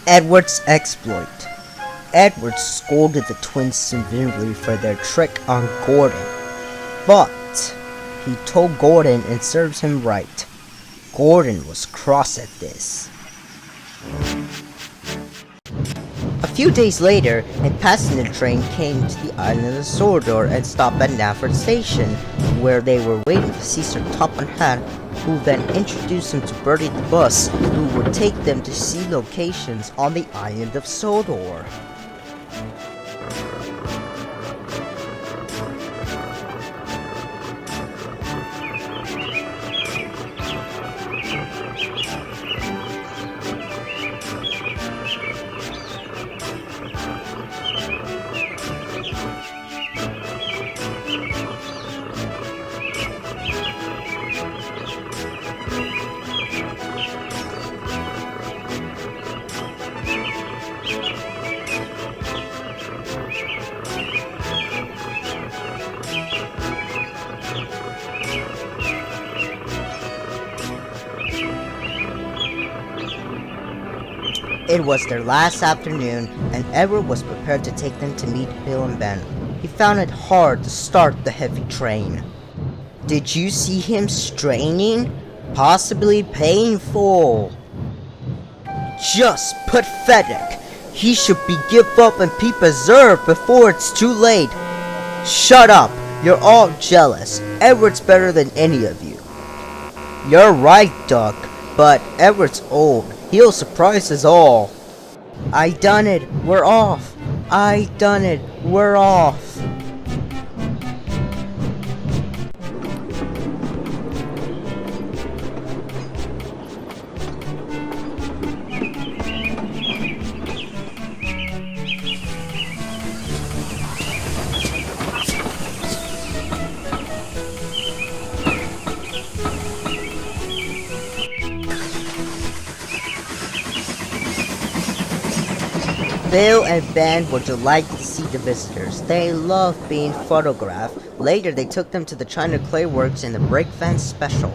Edward's exploit. Edward scolded the twins severely for their trick on Gordon, but he told Gordon and serves him right. Gordon was cross at this. A few days later, a passenger train came to the island of Sodor and stopped at Narrarted station, where they were waiting to see Sir Top and Hat, who then introduced him to Bertie the bus, who would take them to see locations on the island of Sodor. It was their last afternoon, and Edward was prepared to take them to meet Bill and Ben. He found it hard to start the heavy train. Did you see him straining? Possibly painful. Just pathetic. He should be give up and be preserved before it's too late. Shut up. You're all jealous. Edward's better than any of you. You're right, Duck, but Edward's old. He'll surprise us all. I done it. We're off. I done it. We're off. Bill and Ben were delighted to see the visitors. They loved being photographed. Later, they took them to the China Clay Works in the Break Van Special.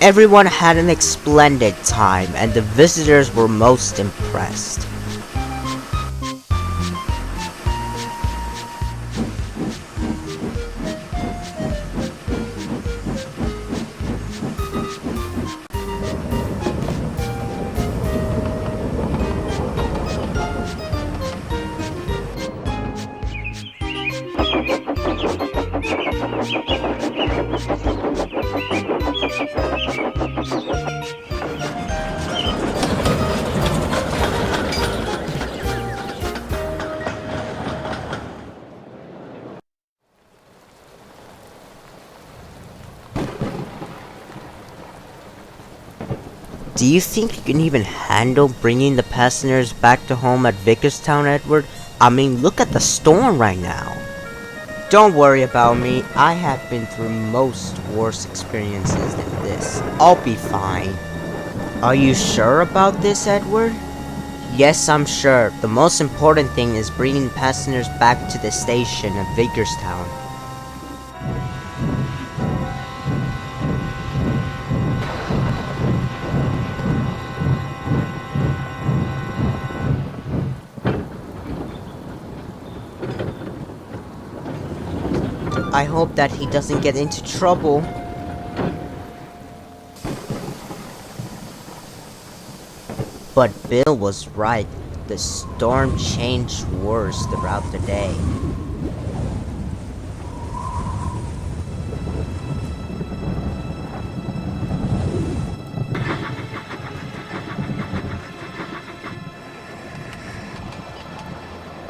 Everyone had an splendid time, and the visitors were most impressed. Do you think you can even handle bringing the passengers back to home at Vickerstown, Edward? I mean, look at the storm right now. Don't worry about me. I have been through most worse experiences than this. I'll be fine. Are you sure about this, Edward? Yes, I'm sure. The most important thing is bringing passengers back to the station at Vickerstown. I hope that he doesn't get into trouble. But Bill was right. The storm changed worse throughout the day.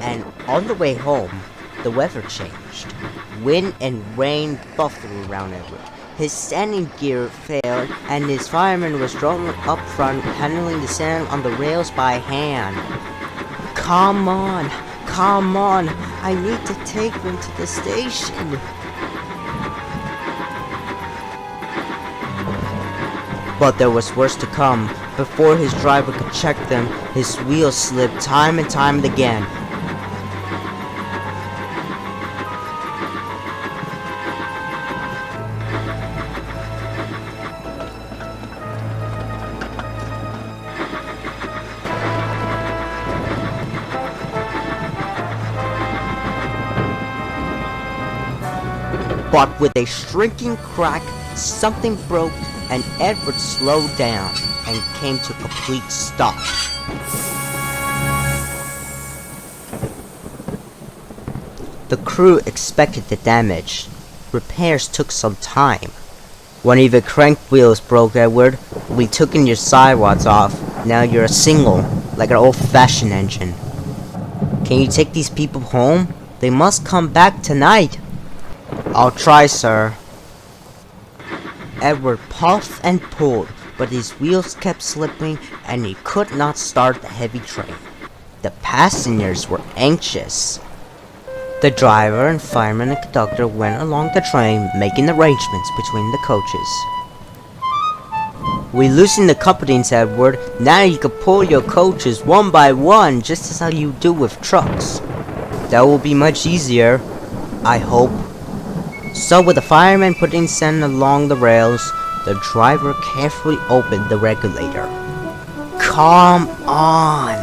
And on the way home, the weather changed. Wind and rain buffeted around Edward. His standing gear failed, and his fireman was drawn up front, handling the sand on the rails by hand. Come on, I need to take them to the station. But there was worse to come. Before his driver could check them, his wheels slipped time and time again. But with a shrinking crack, something broke and Edward slowed down and came to a complete stop. The crew expected the damage. Repairs took some time. One of your crank wheels broke, Edward. We took in your sidewalls off. Now you're a single, like an old-fashioned engine. Can you take these people home? They must come back tonight. I'll try, sir. Edward puffed and pulled, but his wheels kept slipping and he could not start the heavy train. The passengers were anxious. The driver and fireman and conductor went along the train, making arrangements between the coaches. We loosened the couplings, Edward. Now you can pull your coaches one by one, just as how you do with trucks. That will be much easier, I hope. So with the fireman putting sand along the rails, the driver carefully opened the regulator. Come on!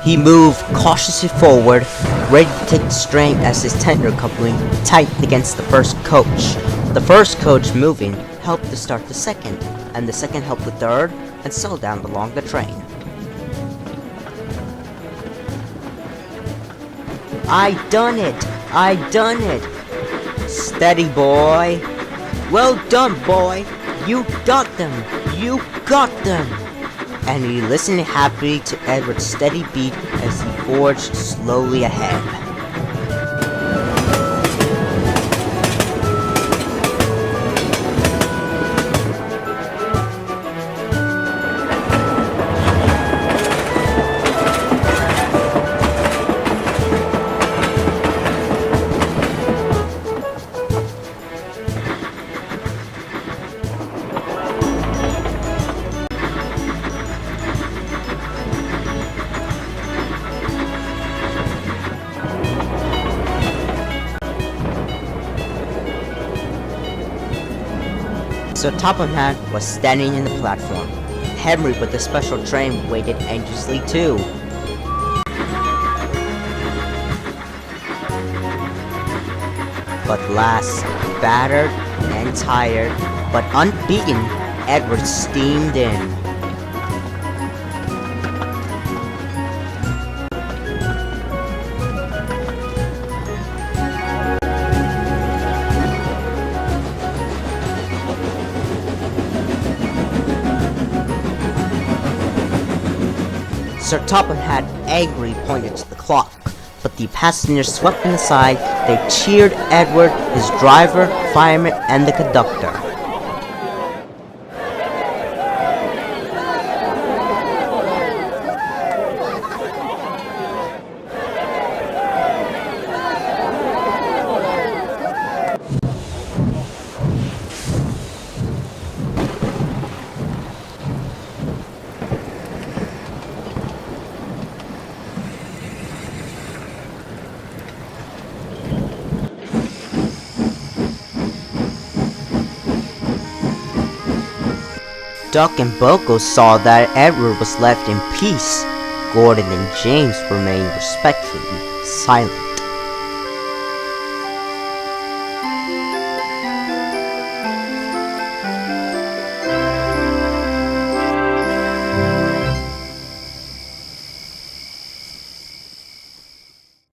He moved cautiously forward, ready to take the strain as his tender coupling tightened against the first coach. The first coach moving helped to start the second, and the second helped the third, and so down along the train. I done it! Steady, boy. Well done, boy. You got them. And he listened happily to Edward's steady beat as he forged slowly ahead. So Topham Hatt was standing in the platform. Henry with the special train waited anxiously too. But last, battered and tired, but unbeaten, Edward steamed in. Sir Topham Hatt angrily pointed to the clock, but the passengers swept him aside. They cheered Edward, his driver, fireman, and the conductor. Duck and Boko saw that Edward was left in peace. Gordon and James remained respectfully. silent.